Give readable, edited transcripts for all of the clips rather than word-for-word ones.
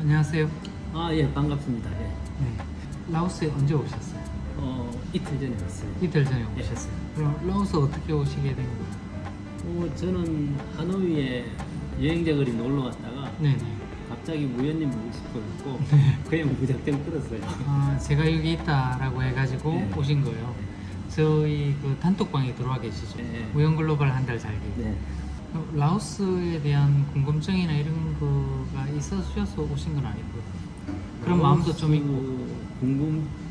안녕하세요. 아, 예, 반갑습니다. 예. 네. 라오스에 언제 오셨어요? 이틀 전에 왔어요. 이틀 전에 예. 오셨어요. 그럼 라오스 어떻게 오시게 된 거예요? 저는 하노이에 여행자 거리 놀러 갔다가 네네. 갑자기 우연히 보고 싶어갖고 그냥 무작정 끌었어요. 제가 여기 있다라고 해가지고 네. 오신 거예요. 저희 그 단톡방에 들어와 계시죠? 네. 우영글로벌 한 달 살기. 네. 그럼 라오스에 대한 궁금증이나 이런 거가 있으셔서 오신 건 아니고요. 그런 마음도 좀 있고.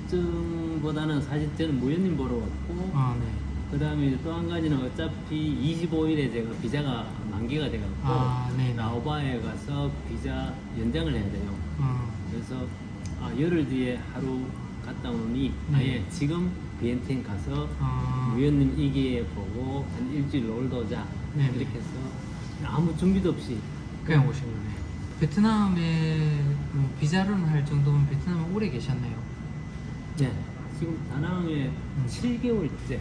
궁금증보다는 사실 저는 무연님 보러 왔고 네. 그 다음에 또 한 가지는 어차피 25일에 제가 비자가 만기가 돼갖고 네. 라오바에 가서 비자 연장을 해야 돼요. 그래서 열흘 뒤에 하루 갔다 오니 네. 아예 지금 비엔텐 가서 위원님 이기에 보고 한 일주일 놀다 오자 네. 이렇게 해서 아무 준비도 없이 그냥 오신 거네. 베트남에 뭐 비자로는 할 정도면 베트남에 오래 계셨네요. 네, 지금 다낭에 7개월째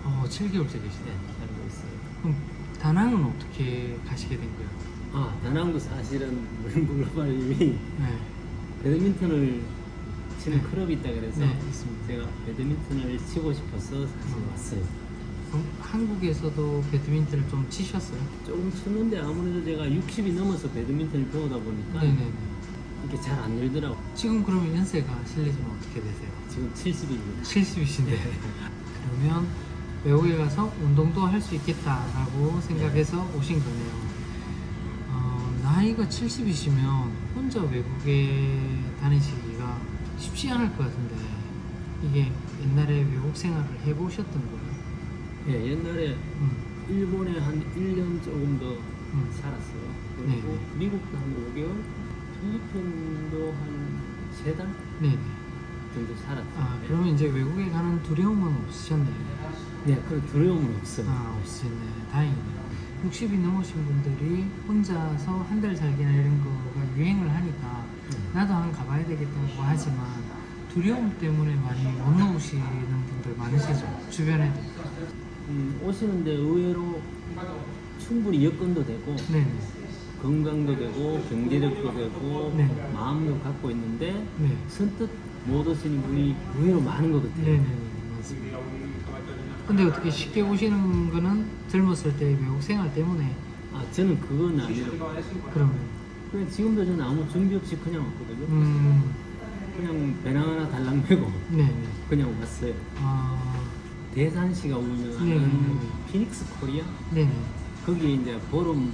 7개월째 계시네. 살고 있어요. 그럼 다낭은 어떻게 가시게 된 거예요? 다낭도 사실은 글로벌님이 네. 배드민턴을 치는 네. 클럽이 있다 그래서 네, 있습니다. 제가 배드민턴을 치고 싶어서 사실 왔어요. 그럼 한국에서도 배드민턴을 좀 치셨어요? 조금 쳤는데 아무래도 제가 60이 넘어서 배드민턴을 배우다 보니까 네네네. 이게 잘 안 늘더라고. 지금 그러면 연세가 실례지만 어떻게 되세요? 지금 70입니다. 70이신데 그러면 외국에 가서 운동도 할 수 있겠다라고 생각해서 오신 거네요. 나이가 70이시면 혼자 외국에 다니시기가 쉽지 않을 것 같은데 이게 옛날에 외국 생활을 해보셨던 거예요? 예, 옛날에 일본에 한 1년 조금 더 살았어요. 그리고 네네. 미국도 한 5개월, 필리핀도 한 3달 네네. 정도 살았어요. 그러면 이제 외국에 가는 두려움은 없으셨네요. 네, 그런 두려움은 없어요. 없으셨네. 다행이네요. 60이 넘으신 분들이 혼자서 한 달 살기나 이런 거가 유행을 하니까 나도 한번 가봐야 되겠다고 하지만 두려움 때문에 많이 못 나오시는 분들 많으시죠? 주변에도. 오시는데 의외로 충분히 여건도 되고 네네. 건강도 되고 경제력도 되고 네. 마음도 갖고 있는데 네. 선뜻 못 오시는 분이 의외로 많은 것 같아요. 네네. 맞습니다. 근데 어떻게 쉽게 오시는 거는 젊었을 때 외국 생활 때문에 저는 그건 아니에요. 그러면 그냥 지금도 저는 아무 준비 없이 그냥 왔거든요. 그냥 배낭 하나 달랑 메고 네네. 그냥 왔어요. 대산시가 운영하는 네. 피닉스 코리아 네네. 거기에 이제 보름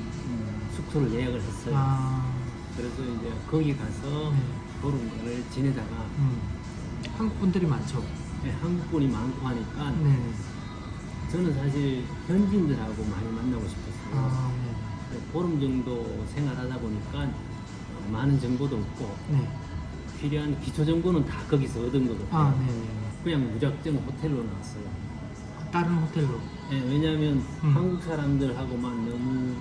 숙소를 예약을 했어요. 그래서 이제 거기 가서 네. 보름을 지내다가 한국 분들이 많죠. 한국 분이 많고 하니까 네네. 저는 사실 현지인들하고 많이 만나고 싶었어요. 네. 보름 정도 생활하다 보니까 많은 정보도 없고 네. 필요한 기초 정보는 다 거기서 얻은 것 같아요. 네네. 그냥 무작정 호텔로 나왔어요. 다른 호텔로. 네, 왜냐하면 한국 사람들하고만 너무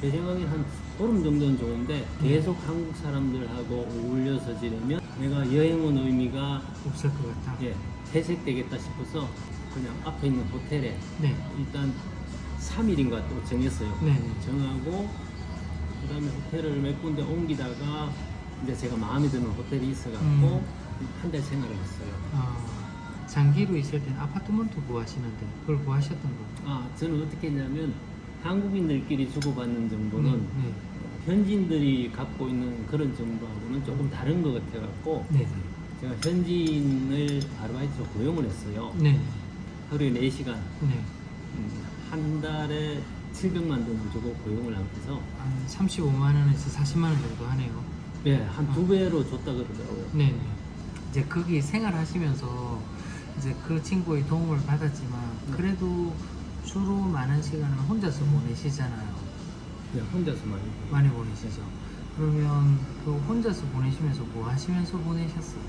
제 생각에 한 보름 정도는 좋은데 계속 한국 사람들하고 어울려서 지내면 내가 여행 온 의미가 없을 것 같다. 퇴색되겠다 싶어서 그냥 앞에 있는 호텔에 네. 일단 3일인가 또 정했어요. 네. 정하고 그 다음에 호텔을 몇 군데 옮기다가 이제 제가 마음에 드는 호텔이 있어갖고 한 달 생활을 했어요. 장기로 있을 때는 아파트먼트 구하시는데 그걸 구하셨던 거. 저는 어떻게 했냐면 한국인들끼리 주고받는 정보는 네. 현지인들이 갖고 있는 그런 정보하고는 조금 다른 것 같아갖고 네. 제가 현지인을 아르바이트로 고용을 했어요. 네. 하루에 4시간 네. 한 달에 700만 원 주고 고용을 하면서 한 35만 원에서 40만 원 정도 하네요. 한 2배로 줬다 그러더라고요. 네. 이제 거기 생활하시면서 이제 그 친구의 도움을 받았지만 그래도 주로 많은 시간을 혼자서 보내시잖아요. 혼자서 많이 보내시죠. 그러면 그 혼자서 보내시면서 뭐 하시면서 보내셨어요?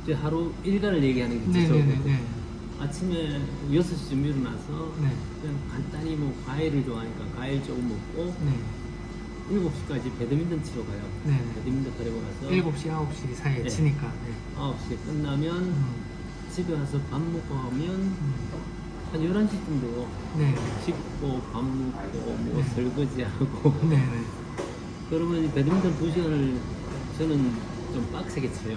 이제 하루 일과를 얘기하는 게 네네네. 좋죠. 아침에 6시쯤 일어나서 네. 그냥 간단히 뭐 과일을 좋아하니까 과일 조금 먹고 네. 7시까지 배드민턴 치러 가요. 네. 배드민턴 데리고 가서 7시, 9시 사이에 네. 치니까. 네. 9시에 끝나면 집에 와서 밥 먹고 하면 한 11시쯤 돼요. 네. 씻고 밥 먹고 뭐 네. 설거지하고 네. 네. 그러면 배드민턴 2시간을 저는 좀 빡세게 쳐요.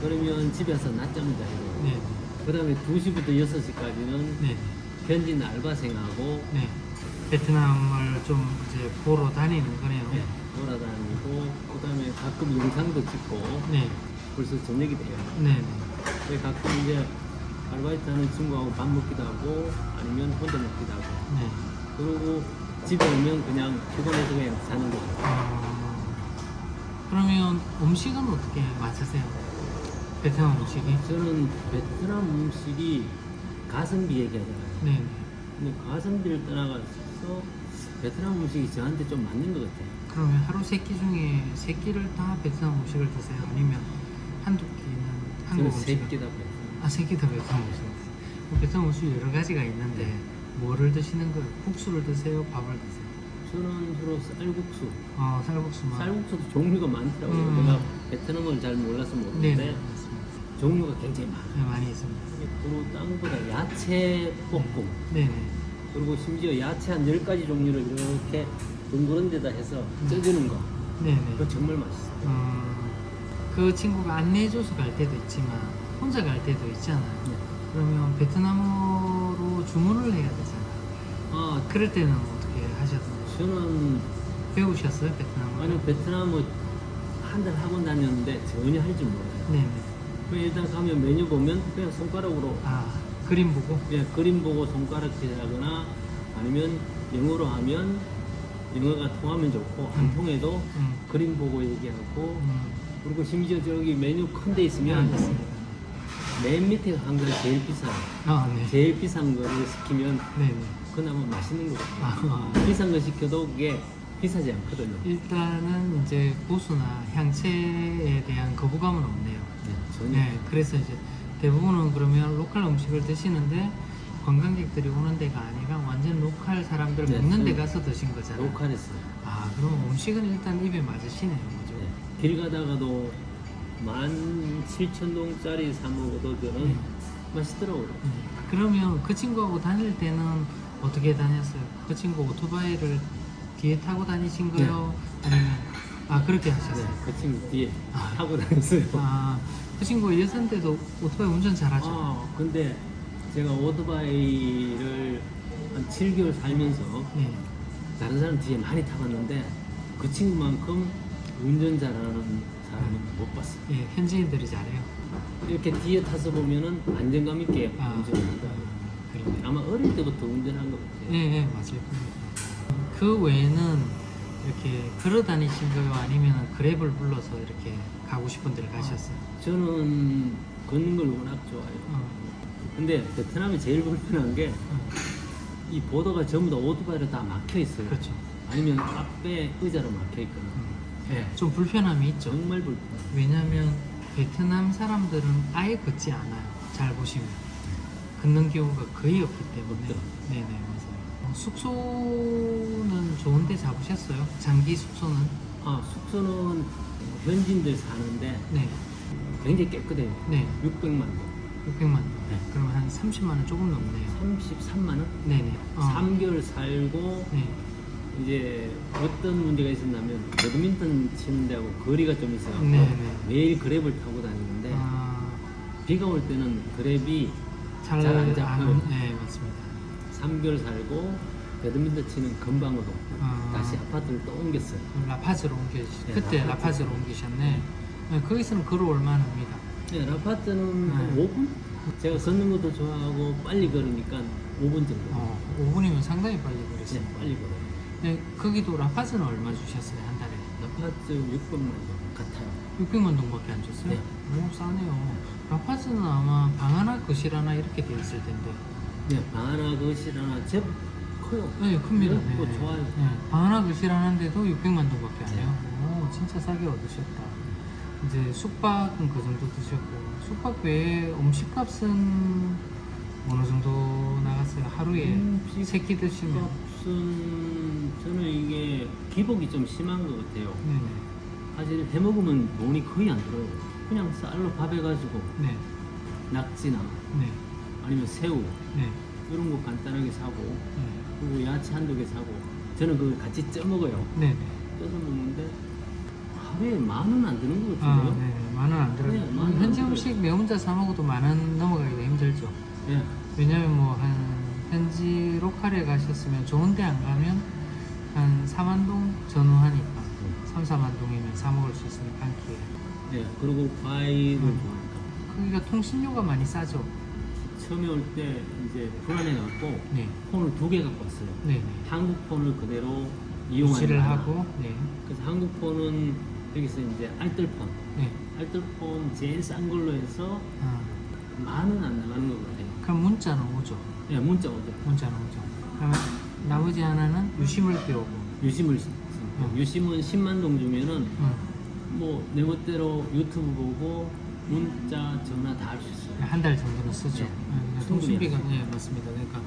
그러면 집에서 낮잠을 자요. 네. 그 다음에 2시부터 6시까지는 네. 현진 알바생하고 네. 베트남을 좀 이제 보러 다니는 거네요. 돌아다니고, 그 다음에 가끔 영상도 찍고, 네. 벌써 저녁이 돼요. 네. 그래서 가끔 이제 아르바이트 하는 친구하고 밥 먹기도 하고, 아니면 혼자 먹기도 하고, 네. 그리고 집에 오면 그냥 피곤해서 그냥 자는 거예요. 그러면 음식은 어떻게 맞으세요? 베트남 음식이? 저는 베트남 음식이 가성비 얘기하잖아요. 네. 근데 가성비를 떠나가서 베트남 음식이 저한테 좀 맞는 것 같아요. 그러면 하루 3끼 중에 3끼를 다 베트남 음식을 드세요? 아니면 한두 끼는 한국 저는 음식? 3끼다 아, 3끼 다 베트남 음식 드세요? 베트남 음식 여러 가지가 있는데 뭐를 드시는 거예요? 국수를 드세요? 밥을 드세요? 저는 주로 쌀국수. 쌀국수만. 쌀국수도 종류가 많더라고요. 제가 베트남을 잘 몰라서 네, 모르는데 네, 맞습니다. 종류가 굉장히 많아요. 네, 많이 있습니다. 그리고 딴 거보다 야채 볶음, 네, 네. 그리고 심지어 야채 한 10가지 종류를 이렇게 둥그런 데다 해서 쪄주는 거. 네, 네. 그거 정말 맛있어요. 그 친구가 안내해줘서 갈 때도 있지만 혼자 갈 때도 있잖아요. 네. 그러면 베트남어로 주문을 해야 되잖아요. 아, 그럴 때는 어떻게 하셨나요? 저는 배우셨어요, 베트남어? 아니 베트남을 한 달 학원 다녔는데 전혀 할 줄 몰라요. 네네. 그냥 일단 가면 메뉴 보면 그냥 손가락으로 그림 보고? 그냥 그림 보고 손가락질하거나 아니면 영어로 하면 영어가 통하면 좋고 안 통해도 그림 보고 얘기하고 그리고 심지어 저기 메뉴 큰 데 있으면 알겠습니다. 맨 밑에가 항상 제일 비싸요. 네. 제일 비싼 거를 시키면 네네. 그나마 맛있는 거 같아요. 아, 비싼 거 시켜도 그게 비싸지 않거든요. 일단은 이제 고수나 향채에 대한 거부감은 없네요. 네, 전혀. 네, 그래서 이제 대부분은 그러면 로컬 음식을 드시는데 관광객들이 오는 데가 아니라 완전 로컬 사람들 네, 먹는 데 저는 가서 드신 거잖아요. 로컬에서. 그럼 음식은 일단 입에 맞으시네요, 그죠? 네. 길 가다가도 17,000동짜리 사 먹어도 저는 맛있더라고요. 그러면 그 친구하고 다닐 때는 어떻게 다녔어요? 그 친구 오토바이를 뒤에 타고 다니신 거요? 아니면 그렇게 네, 하셨어요? 그 친구 뒤에 타고 다녔어요. 그 친구 예산 때도 오토바이 운전 잘하죠? 근데 제가 오토바이를 한 7개월 살면서 네. 다른 사람 뒤에 많이 타봤는데 그 친구만큼 운전 잘하는 사람은 못 봤어요. 예, 현지인들이 잘해요. 이렇게 뒤에 타서 보면은 안정감 있게 운전한다. 그러네요. 아마 어릴 때부터 운전한 것 같아요. 네, 맞아요. 그 외에는 이렇게 걸어 다니신 거요? 아니면 그랩을 불러서 이렇게 가고 싶은 데를 가셨어요? 저는 걷는 걸 워낙 좋아해요. 근데 베트남이 제일 불편한 게 이 보도가 전부 다 오토바이로 다 막혀 있어요. 그렇죠. 아니면 앞에 의자로 막혀 있거나. 네. 좀 불편함이 있죠. 정말 불편해요. 왜냐면 베트남 사람들은 아예 걷지 않아요. 잘 보시면 걷는 경우가 거의 없기 때문에. 없죠. 네네, 맞아요. 숙소는 좋은 데 잡으셨어요? 장기 숙소는? 숙소는 현지인들 사는데 네. 굉장히 깨끗해요. 네. 600만 원. 600만 원. 네. 그러면 한 30만 원 조금 넘네요. 33만 원? 네네. 3개월 살고 네. 이제 어떤 문제가 있었냐면 배드민턴 치는 데하고 거리가 좀 있어요. 네네. 매일 그랩을 타고 다니는데 비가 올 때는 그랩이 잘 잘안 잡혀요. 네, 맞습니다. 3개월 살고 배드민턴 치는 근방으로 다시 아파트를 또 옮겼어요. 라파즈로 옮기셨. 네, 그때 라파즈. 라파즈로 옮기셨네. 네, 거기서는 걸어올 만합니다. 네, 아파트는 한 네. 5분? 제가 걷는 것도 좋아하고 빨리 걸으니까 5분 정도. 5분이면 상당히 빨리 네, 걸으세요. 빨리 걸어요. 네, 거기도 라파즈는 얼마 주셨어요, 한 달에? 아파트 600만 원 같아요. 600만 동밖에 안 줬어요? 네. 오, 싸네요. 라파즈는 아마 방 하나, 거실 하나 이렇게 돼 있을 텐데. 네, 방 하나 거실 하나 제 커요. 네, 큽니다. 넓고 네. 좋아요. 네, 방 하나, 거실 하나인데도 600만 동밖에 안 네. 해요. 오, 진짜 싸게 얻으셨다. 이제 숙박은 그 정도 드셨고, 숙박 외에 음식값은 어느 정도 나갔어요? 하루에 세 끼 드시면? 값은 저는 이게 기복이 좀 심한 것 같아요. 네네. 사실 해 먹으면 돈이 거의 안 들어요. 그냥 쌀로 밥 해가지고 네. 낙지나 네. 아니면 새우 네. 이런 거 간단하게 사고 네. 그리고 야채 한두 개 사고 저는 그걸 같이 쪄 먹어요. 네네. 쪄서 먹는데 하루에 10,000원 안 드는 것 아, 같은데요? 네, 10,000원 안 들어요. 네, 10,000원 안 현지 들어요. 음식 내 혼자 사 먹어도 10,000원 넘어가기가 힘들죠. 예. 왜냐면 뭐 한 현지 로컬에 가셨으면 좋은 데 안 가면 한 4만동 전후하니까 3, 4만동이면 사 먹을 수 있으니까 한 끼에. 예. 그리고 과일을 좋아하니까. 거기가 통신료가 많이 싸죠. 처음에 올 때 이제 불안해갖고 네, 폰을 2개 갖고 왔어요. 네, 네. 한국 폰을 그대로 유지를 이용하는 하고, 네, 그래서 한국 폰은 여기서 이제 알뜰폰, 네. 알뜰폰 제일 싼 걸로 해서 아, 10,000원 안 나가는 것 같아요. 그럼 문자는 오죠. 예, 문자 오죠. 문자는 오죠. 그러면 나머지 하나는 유심을 빼오고. 유심을 유심은 10만 동 주면은 응. 뭐 내 멋대로 유튜브 보고 문자 전화 다 할 수 있어요. 한 달 정도는 쓰죠. 네. 네, 충분히 통신비가 네, 맞습니다. 그러니까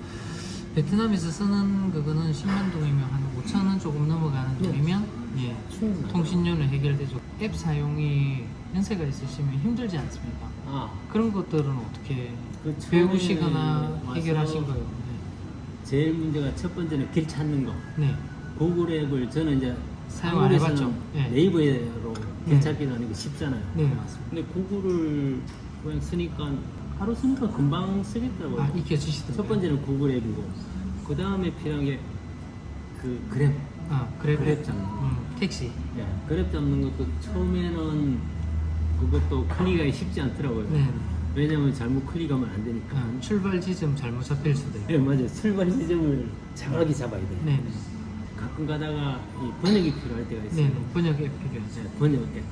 베트남에서 쓰는 그거는 10만 동이면 한 5,000원 조금 넘어가는 네. 돈이면 예, 충분히. 통신료는 해결되죠. 앱 사용이 연세가 있으시면 힘들지 않습니까? 아, 그런 것들은 어떻게 그 처음에 배우시거나 와서 해결하신 거예요? 제일 문제가 첫 번째는 길 찾는 거. 네. 네. 구글 앱을 저는 이제 사용 안 한국에서는 해봤죠? 네. 네이버로 네. 길 찾기는 하는 게 쉽잖아요. 네, 맞습니다. 근데 구글을 그냥 쓰니까 하루 쓰니까 금방 쓰겠더라고요. 아, 익혀지시더라고요. 첫 번째는 구글 앱이고 그 다음에 필요한 게 그 그랩. 아, 그랩 잡는 거. 택시. 예, 그랩 잡는 것도 처음에는 그것도 클릭하기 쉽지 않더라고요. 네. 왜냐면 잘못 클릭하면 안 되니까. 아, 출발 지점 잘못 잡힐 수도 있고. 예, 맞아요. 출발 지점을 정확히 잡아야 돼요. 네, 네. 가끔 가다가 이 번역이 필요할 때가 있어요. 네, 네. 번역 앱 필요하죠. 예, 번역 앱.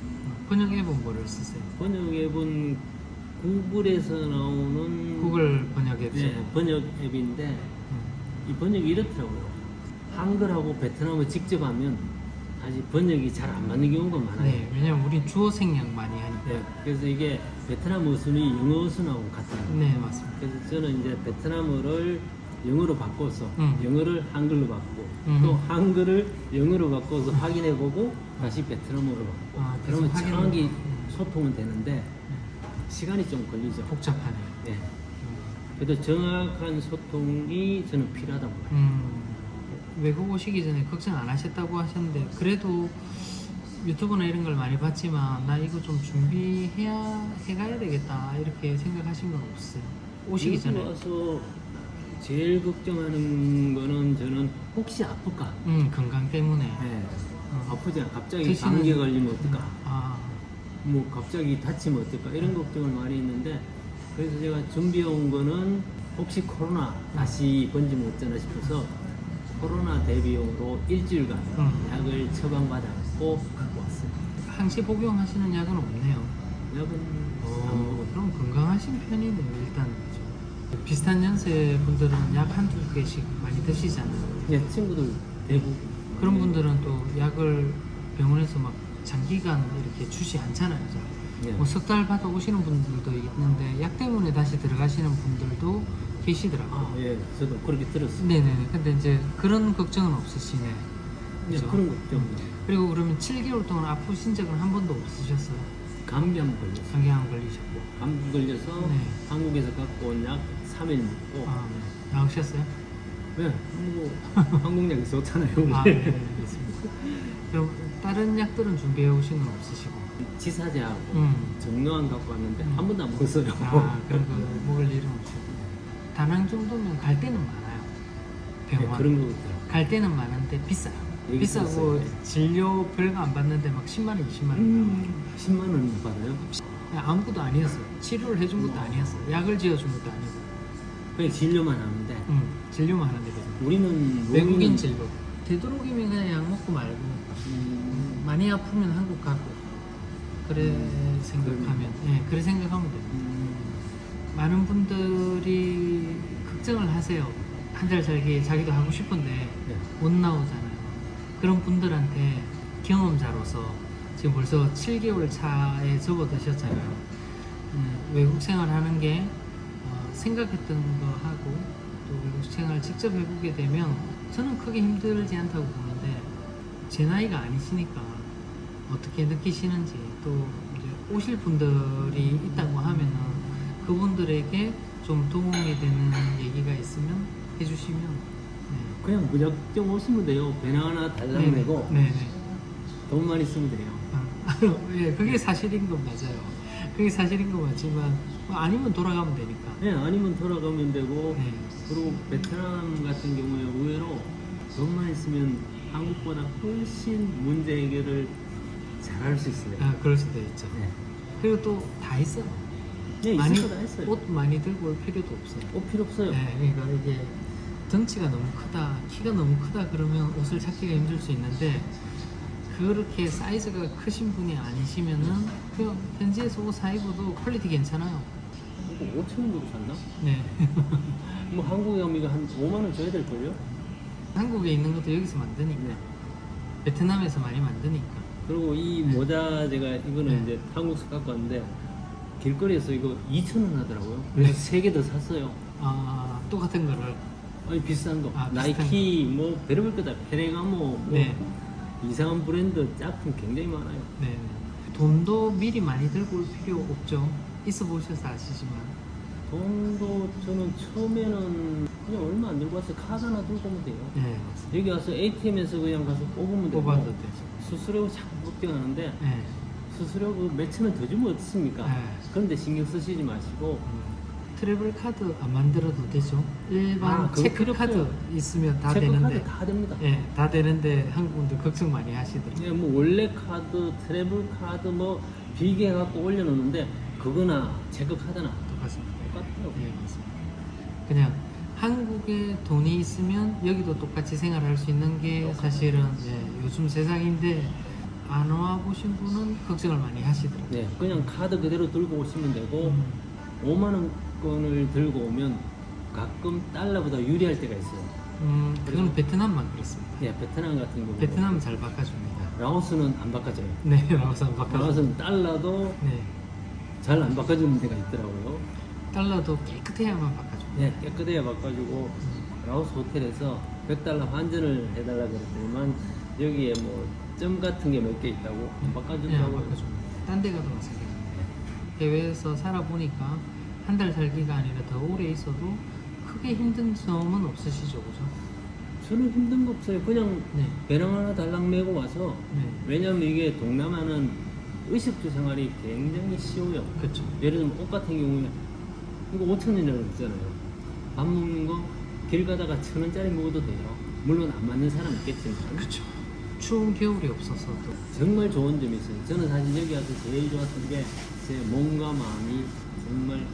번역 앱은 뭐를 쓰세요? 번역 앱은 구글에서 나오는 구글 번역 앱 네, 쓰고. 번역 앱인데 이 번역이 이렇더라고요. 한글하고 베트남어 직접 하면 아직 번역이 잘 안 맞는 경우가 많아요. 네, 왜냐면 우리 주어 생략 많이 하니까. 네, 그래서 이게 베트남 어순이 영어 어순하고 같아요. 네, 맞습니다. 그래서 저는 이제 베트남어를 영어로 바꿔서 영어를 한글로 바꾸고 또 음. 한글을 영어로 바꿔서 확인해보고 다시 베트남어로 바꾸고 아, 그러면 계속 확인을- 정확히 음. 소통은 되는데 네, 시간이 좀 걸리죠. 복잡하네요. 네. 그래도 정확한 소통이 저는 필요하다고 봐요. 외국 오시기 전에 걱정 안 하셨다고 하셨는데 그래도 유튜브나 이런 걸 많이 봤지만 나 이거 좀 해가야 되겠다 이렇게 생각하신 건 없어요? 오시기 여기 전에. 와서 제일 걱정하는 거는 저는 혹시 아플까? 건강 때문에. 네. 어. 아프지 않아? 갑자기 드시는- 감기 걸리면 어떨까? 아, 뭐 갑자기 다치면 어떨까? 이런 걱정을 많이 했는데 그래서 제가 준비해 온 거는 혹시 코로나 다시 번지면 어쩌나 싶어서 코로나 대비용으로 일주일간 약을 처방받았고 갖고 왔어요. 항시 복용하시는 약은 없네요. 약은 안 먹어요. 그럼 건강하신 편이네요, 일단. 그죠? 비슷한 연세 분들은 약 한두 개씩 많이 드시잖아요. 네, 친구들 대부분 그런 분들은 또 약을 병원에서 막 장기간 이렇게 주지 않잖아요. 네. 뭐 석 달 받아 오시는 분들도 있는데 약 때문에 다시 들어가시는 분들도 계시더라고요. 아, 예, 저도 그렇게 들었어요. 네네. 근데 이제 그런 걱정은 없으시네. 네, 그죠? 그런 걱정. 그리고 그러면 7개월 동안 아프신 적은 한 번도 없으셨어요? 감기 한번 걸렸어요. 감기암 걸리셨고. 감기 걸려서 네. 한국에서 갖고 온 약 3일 먹고 아, 네. 나으셨어요? 네, 한국 약이 좋잖아요. 아, 네, 알겠습니다. 그럼 다른 약들은 준비해 오신 건 없으시고? 지사제하고 정로환 갖고 왔는데 한 번도 안 먹었어요. 아, 그런 거 먹을 일은 없으시고. 다낭 정도면 갈 때는 많아요. 네, 병원. 그런 거 같더라고요. 갈 때는 많은데 비싸요. 여기 비싸고 비싸요. 진료 별거 안 받는데 막 10만 원, 20만 원. 10만 원 받아요? 아무것도 아니었어요. 치료를 해준 것도 아니었어요. 약을 지어준 것도 아니고. 그냥 진료만 하는데 진료만 하는데 그죠. 우리는 외국인 노인은- 진료. 되도록이면 그냥 약 먹고 말고 많이 아프면 한국 가고 그래 생각하면 그래 생각하면 돼요. 많은 분들이 걱정을 하세요. 한 달 살기 자기도 하고 싶은데 네. 못 나오잖아요. 그런 분들한테 경험자로서 지금 벌써 7개월 차에 접어드셨잖아요. 외국 생활하는 게 생각했던 거 하고 또 외국 생활 직접 해보게 되면 저는 크게 힘들지 않다고 보는데 제 나이가 아니시니까 어떻게 느끼시는지 또 이제 오실 분들이 있다고 하면은 그분들에게 좀 도움이 되는 얘기가 있으면 해주시면 그냥 무작정 오시면 돼요. 배나 하나 달라고 내고 네네. 돈만 있으면 돼요. 아, 예, 그게 사실인 건 맞아요. 그게 사실인 건 맞지만 뭐 아니면 돌아가면 되니까. 네, 아니면 돌아가면 되고 네. 그리고 베트남 같은 경우에 의외로 돈만 있으면 한국보다 훨씬 문제 해결을 잘할 수 있어요. 아, 그럴 수도 있죠. 네. 그리고 또 다 있어요. 네, 많이 있을 거다 했어요. 옷 많이 들고 올 필요도 없어요. 옷 필요 없어요. 네, 그러니까 이게 덩치가 너무 크다, 키가 너무 크다 그러면 옷을 찾기가 힘들 수 있는데 그렇게 사이즈가 크신 분이 아니시면은 그냥 현지에서 옷 사 입어도 퀄리티 괜찮아요. 이거 5천 원 주고 샀나? 네. 뭐 한국에 가면 이거 한 5만 원 줘야 될걸요? 한국에 있는 것도 여기서 만드니까. 네. 베트남에서 많이 만드니까. 그리고 이 모자 제가 이거는 네. 이제 한국에서 갖고 왔는데 길거리에서 이거 2,000원 하더라고요. 네. 그래서 3개 더 샀어요. 아, 똑같은 거를. 아니 비싼 거. 아, 비싼 나이키 뭐 별의별 거다. 페레가모 뭐 네. 이상한 브랜드 짝퉁 굉장히 많아요. 네. 돈도 미리 많이 들고 올 필요 없죠. 있어 보셔서 아시지만. 돈도 저는 처음에는 그냥 얼마 안 들고 왔어요. 카드 하나 들고 오면 돼요. 네. 여기 와서 ATM에서 그냥 가서 뽑으면 되고 뽑아도 되죠. 수수료 자꾸 뽑혀가는데 네. 수수료 그 몇천 원 더 주면 어떻습니까? 네. 그런데 신경 쓰시지 마시고 트래블 카드 안 만들어도 되죠. 일반 그거 체크 필요 카드 없어요. 있으면 다 체크 되는데. 카드 다 됩니다. 예, 다 되는데 한국 분들 걱정 많이 하시더라고요. 예, 뭐 원래 카드, 트래블 카드 뭐 비교해 갖고 올려놓는데 그거나 체크 카드나 똑같습니다. 똑같아요. 예, 맞습니다. 그냥 한국에 돈이 있으면 여기도 똑같이 생활할 수 있는 게 사실은 예, 요즘 세상인데 안 와 보신 분은 걱정을 많이 하시더라고요. 네, 그냥 카드 그대로 들고 오시면 되고 5만 원권을 들고 오면 가끔 달러보다 유리할 때가 있어요. 그건 베트남만 그렇습니다. 예, 베트남 같은 경우 베트남은 잘 바꿔줍니다. 라오스는 안 바꿔줘요. 네, 라오스 안 바꿔줘. 라오스는 달러도 네, 잘 안 바꿔주는 데가 있더라고요. 달러도 깨끗해야만 바꿔줍니다. 네, 깨끗해야 바꿔주고 라오스 호텔에서 100달러 환전을 해달라 그랬더니만 여기에 뭐 점 같은 게 몇 개 있다고 안 네, 안 바꿔준다고. 바꿔줍니다. 딴 데 가도 마찬가지입니다. 해외에서 살아보니까 한 달 살기가 아니라 더 오래 있어도 크게 힘든 점은 없으시죠, 그죠? 저는 힘든 거 없어요. 그냥 네. 배낭 하나 달랑 메고 와서 네. 왜냐면 이게 동남아는 의식주 생활이 굉장히 쉬워요. 그렇죠. 예를 들면 옷 같은 경우에 이거 5,000원이라고 했잖아요. 밥 먹는 거 길 가다가 1,000원짜리 먹어도 돼요. 물론 안 맞는 사람 있겠지만 그렇죠. 추운 겨울이 없어서 또 정말 좋은 점이 있어요. 저는 사실 여기 와서 제일 좋았던 게 제 몸과 마음이 정말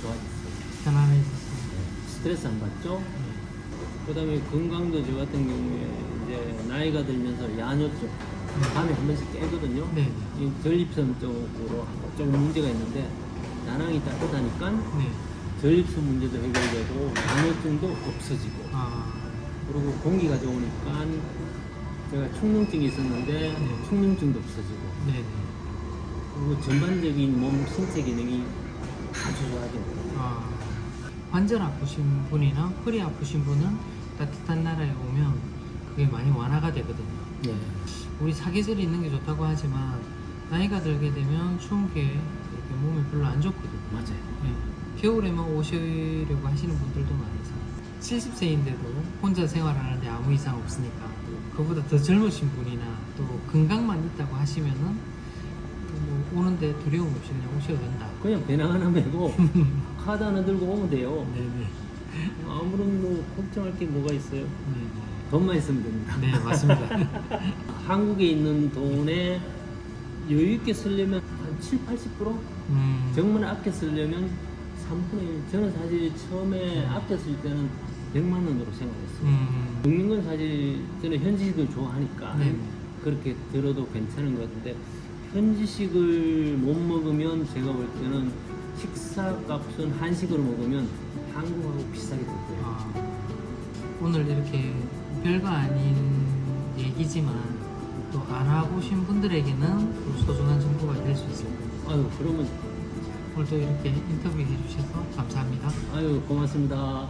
좋아졌어요. 편안해졌습니다. 스트레스 안 받죠? 네. 그 다음에 건강도 저 같은 경우에 이제 나이가 들면서 야뇨 쪽 밤에 한 번씩 깨거든요. 네. 이 전립선 쪽으로 조금 문제가 있는데 다낭이 따뜻하니까 네. 전립선 문제도 해결되고 야뇨증도 없어지고 아, 그리고 공기가 좋으니까 제가 축농증이 있었는데 네. 축농증도 없어지고 네. 그리고 전반적인 몸 신체 기능이 아주 좋아집니다. 아, 관절 아프신 분이나 허리 아프신 분은 따뜻한 나라에 오면 그게 많이 완화가 되거든요. 네. 우리 사계절이 있는 게 좋다고 하지만 나이가 들게 되면 추운 게 이렇게 몸에 별로 안 좋거든요. 맞아요. 예. 겨울에만 오시려고 하시는 분들도 많아서 70세인데도 혼자 생활하는데 아무 이상 없으니까 그보다 더 젊으신 분이나 또 건강만 있다고 하시면은 또뭐 오는데 두려움 없이 그냥 오셔도 된다. 그냥 배낭 하나 메고 카드 하나 들고 오면 돼요. 네네. 아무런 뭐 걱정할 게 뭐가 있어요? 네네. 돈만 있으면 됩니다. 네 맞습니다. 한국에 있는 돈에 여유 있게 쓰려면 한 7, 80%? 정말 아껴 쓰려면 3분의 1. 저는 사실 처음에 아껴 쓸 때는 100만 원으로 생각했어요. 먹는 건 사실 저는 현지식을 좋아하니까 네. 그렇게 들어도 괜찮은 것 같은데 현지식을 못 먹으면 제가 볼 때는 식사 값은 한식으로 먹으면 한국하고 비싸게 될 거예요. 아, 오늘 이렇게 별거 아닌 얘기지만 또 알아보신 분들에게는 또 소중한 정보가 될 수 있을 거예요. 아유 그러면 오늘도 이렇게 인터뷰해 주셔서 감사합니다. 아유 고맙습니다.